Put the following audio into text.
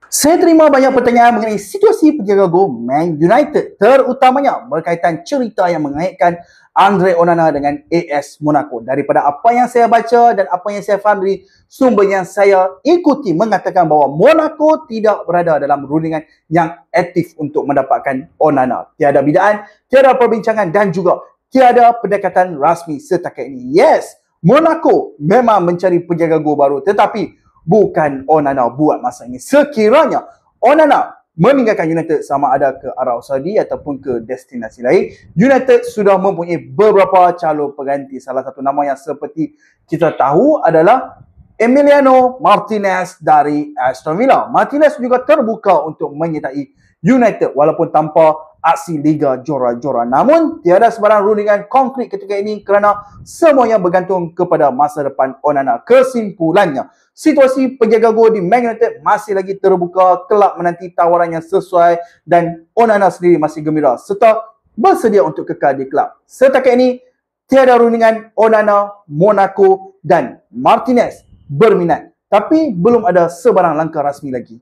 Saya terima banyak pertanyaan mengenai situasi penjaga gol Man United, terutamanya berkaitan cerita yang mengaitkan Andre Onana dengan AS Monaco. Daripada apa yang saya baca dan apa yang saya faham dari sumber yang saya ikuti mengatakan bahawa Monaco tidak berada dalam rundingan yang aktif untuk mendapatkan Onana. Tiada bidaan, tiada perbincangan dan juga tiada pendekatan rasmi setakat ini. Yes, Monaco memang mencari penjaga gol baru, tetapi bukan Onana buat masa ini. Sekiranya Onana meninggalkan United sama ada ke Arab Saudi ataupun ke destinasi lain, United sudah mempunyai beberapa calon pengganti. Salah satu nama yang seperti kita tahu adalah Emiliano Martinez dari Aston Villa. Martinez juga terbuka untuk menyertai United walaupun tanpa aksi Liga Jora-Jora. Namun, tiada sebarang rundingan konkret ketika ini kerana semuanya bergantung kepada masa depan Onana. Kesimpulannya, situasi penjaga gol di Man United masih lagi terbuka. Kelab menanti tawaran yang sesuai dan Onana sendiri masih gembira serta bersedia untuk kekal di kelab. Setakat ini, tiada rundingan Onana, Monaco dan Martinez berminat. Tapi belum ada sebarang langkah rasmi lagi.